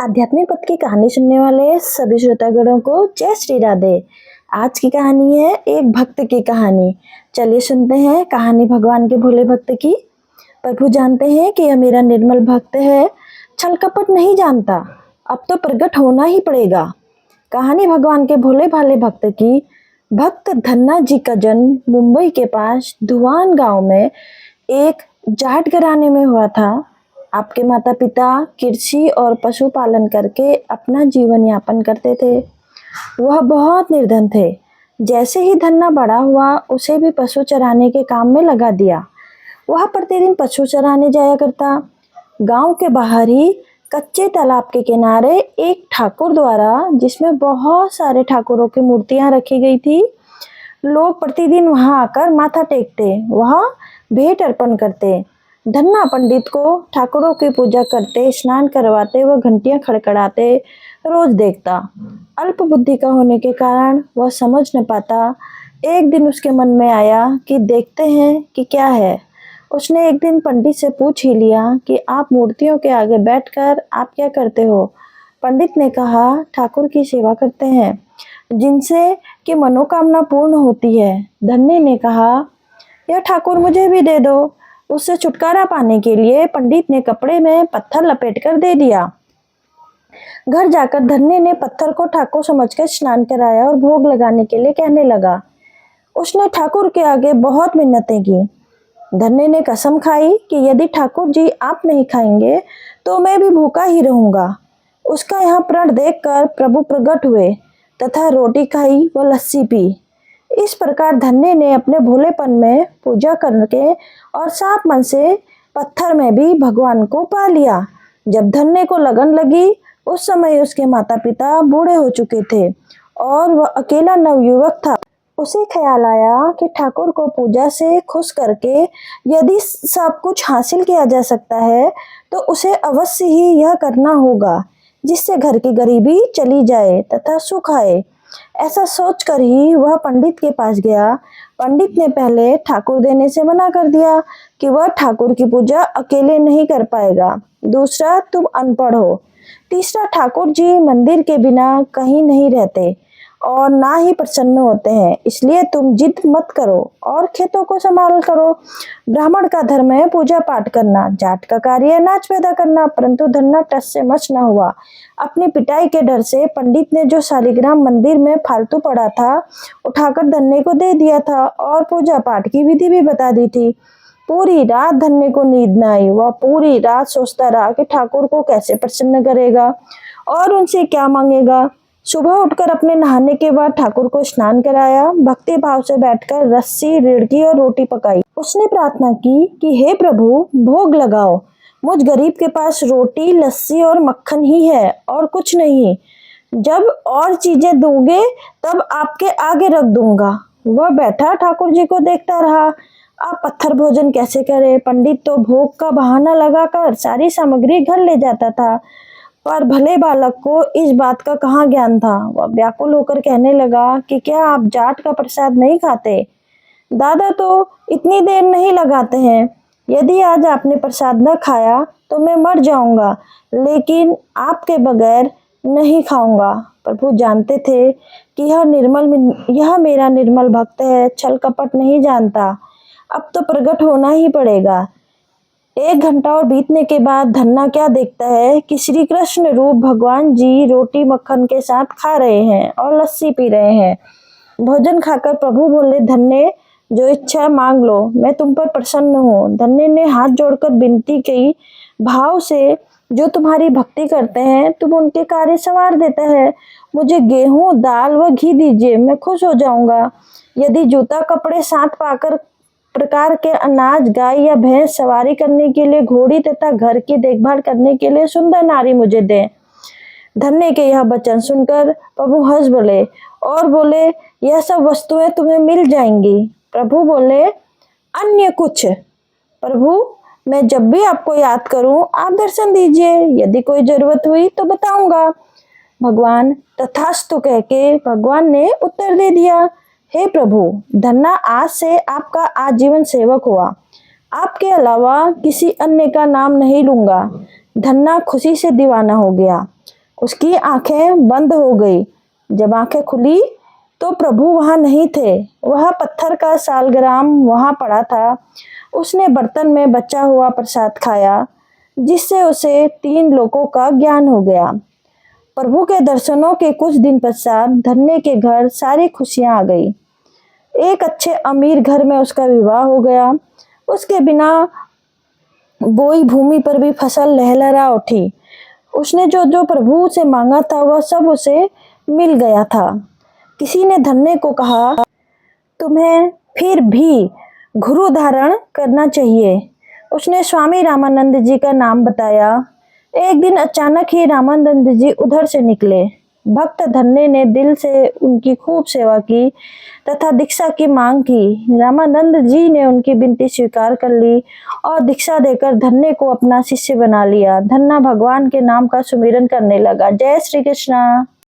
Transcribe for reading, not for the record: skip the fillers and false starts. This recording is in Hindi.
आध्यात्मिक पथ की कहानी सुनने वाले सभी श्रोतागणों को जय श्री राधे। आज की कहानी है एक भक्त की कहानी। चलिए सुनते हैं कहानी भगवान के भोले भक्त की। प्रभु जानते हैं कि यह मेरा निर्मल भक्त है, छल कपट नहीं जानता, अब तो प्रकट होना ही पड़ेगा। कहानी भगवान के भोले भाले भक्त की। भक्त धन्ना जी का जन्म मुंबई के पास धुआन गांव में एक जाट घराने में हुआ था। आपके माता पिता कृषि और पशुपालन करके अपना जीवन यापन करते थे। वह बहुत निर्धन थे। जैसे ही धन्ना बड़ा हुआ उसे भी पशु चराने के काम में लगा दिया। वह प्रतिदिन पशु चराने जाया करता। गांव के बाहर ही कच्चे तालाब के किनारे एक ठाकुर द्वारा, जिसमें बहुत सारे ठाकुरों की मूर्तियां रखी गई थी, लोग प्रतिदिन वहां आकर माथा टेकते, वहां भेंट अर्पण करते। धन्ना पंडित को ठाकुरों की पूजा करते, स्नान करवाते व घंटियां खड़खड़ाते रोज देखता। अल्प बुद्धि का होने के कारण वह समझ न पाता। एक दिन उसके मन में आया कि देखते हैं कि क्या है। उसने एक दिन पंडित से पूछ ही लिया कि आप मूर्तियों के आगे बैठकर आप क्या करते हो। पंडित ने कहा, ठाकुर की सेवा करते हैं, जिनसे कि मनोकामना पूर्ण होती है। धन्ने ने कहा, यह ठाकुर मुझे भी दे दो। उससे छुटकारा पाने के लिए पंडित ने कपड़े में पत्थर लपेटकर दे दिया। घर जाकर धन्ने ने पत्थर को ठाकुर समझकर स्नान कराया और भोग लगाने के लिए कहने लगा। उसने ठाकुर के आगे बहुत मिन्नतें की। धन्ने ने कसम खाई कि यदि ठाकुर जी आप नहीं खाएंगे तो मैं भी भूखा ही रहूंगा। उसका यह प्रण देखकर प्रभु प्रकट हुए तथा रोटी खाई व लस्सी पी। इस प्रकार धन्ने ने अपने भोलेपन में पूजा करके और साफ मन से पत्थर में भी भगवान को पा लिया। जब धन्ने को लगन लगी, उस समय उसके माता पिता बूढ़े हो चुके थे और वह अकेला नवयुवक था। उसे ख्याल आया कि ठाकुर को पूजा से खुश करके यदि सब कुछ हासिल किया जा सकता है तो उसे अवश्य ही यह करना होगा, जिससे घर की गरीबी चली जाए तथा सुख आए। ऐसा सोचकर ही वह पंडित के पास गया। पंडित ने पहले ठाकुर देने से मना कर दिया कि वह ठाकुर की पूजा अकेले नहीं कर पाएगा। दूसरा, तुम अनपढ़ हो। तीसरा, ठाकुर जी मंदिर के बिना कहीं नहीं रहते और ना ही प्रसन्न होते हैं, इसलिए तुम जिद मत करो और खेतों को संभाल करो। ब्राह्मण का धर्म है पूजा पाठ करना, जाट का कार्य है नाच पैदा करना। परंतु धन्ना टस से मच न हुआ। अपनी पिटाई के डर से पंडित ने जो शालिग्राम मंदिर में फालतू पड़ा था उठाकर धन्ने को दे दिया था और पूजा पाठ की विधि भी बता दी थी। पूरी रात धन्ने को नींद न आई। वह पूरी रात सोचता रहा कि ठाकुर को कैसे प्रसन्न करेगा और उनसे क्या मांगेगा। सुबह उठकर अपने नहाने के बाद ठाकुर को स्नान कराया। भक्ति भाव से बैठकर रस्सी, रिड़की और रोटी पकाई। उसने प्रार्थना की कि हे प्रभु, भोग लगाओ। मुझ गरीब के पास रोटी, लस्सी और मक्खन ही है और कुछ नहीं। जब और चीजें दोगे तब आपके आगे रख दूंगा। वह बैठा ठाकुर जी को देखता रहा। आप पत्थर भोजन कैसे करे। पंडित तो भोग का बहाना लगाकर सारी सामग्री घर ले जाता था, पर भले बालक को इस बात का कहाँ ज्ञान था। वह व्याकुल होकर कहने लगा कि क्या आप जाट का प्रसाद नहीं खाते? दादा तो इतनी देर नहीं लगाते हैं। यदि आज आपने प्रसाद न खाया तो मैं मर जाऊंगा, लेकिन आपके बगैर नहीं खाऊंगा। प्रभु जानते थे कि यह मेरा निर्मल भक्त है, छल कपट नहीं जानता, अब तो प्रकट होना ही पड़ेगा। 1 घंटा और बीतने के बाद धन्ना क्या देखता है कि श्री कृष्ण रूप भगवान जी रोटी मक्खन के साथ खा रहे हैं और लस्सी पी रहे हैं। भोजन खाकर प्रभु बोले, धन्ने, जो इच्छा मांग लो, मैं तुम पर प्रसन्न हूँ। धन्ने ने हाथ जोड़कर विनती की, भाव से जो तुम्हारी भक्ति करते हैं तुम उनके कार्य सवार देता है। मुझे गेहूं, दाल व घी दीजिए, मैं खुश हो जाऊंगा। यदि जूता, कपड़े, साथ पाकर प्रकार के अनाज, गाय या भैंस, सवारी करने के लिए घोड़ी तथा घर की देखभाल करने के लिए सुंदर नारी मुझे दें। धन्ने के यह वचन सुनकर प्रभु हंस बोले और बोले, यह सब वस्तुएं तुम्हें मिल जाएंगी। प्रभु बोले, अन्य कुछ? प्रभु, मैं जब भी आपको याद करूं आप दर्शन दीजिए, यदि कोई जरूरत हुई तो बताऊंगा। भगवान तथास्तु कह के भगवान ने उत्तर दे दिया, हे प्रभु, धन्ना आज से आपका आजीवन सेवक हुआ। आपके अलावा किसी अन्य का नाम नहीं लूंगा। धन्ना खुशी से दीवाना हो गया। उसकी आंखें बंद हो गई। जब आंखें खुली तो प्रभु वहां नहीं थे। वह पत्थर का सालग्राम वहां पड़ा था। उसने बर्तन में बचा हुआ प्रसाद खाया, जिससे उसे 3 लोकों का ज्ञान हो गया। प्रभु के दर्शनों के कुछ दिन पश्चात धन्य के घर सारी खुशियां आ गई। एक अच्छे अमीर घर में उसका विवाह हो गया। उसके बिना बोई भूमि पर भी फसल लहलहा उठी। उसने जो जो प्रभु से मांगा था वह सब उसे मिल गया था। किसी ने धन्य को कहा, तुम्हें फिर भी गुरु धारण करना चाहिए। उसने स्वामी रामानंद जी का नाम बताया। एक दिन अचानक ही रामानंद जी उधर से निकले। भक्त धन्य ने दिल से उनकी खूब सेवा की तथा दीक्षा की मांग की। रामानंद जी ने उनकी विनती स्वीकार कर ली और दीक्षा देकर धन्य को अपना शिष्य बना लिया। धन्ना भगवान के नाम का सुमिरन करने लगा। जय श्री कृष्णा।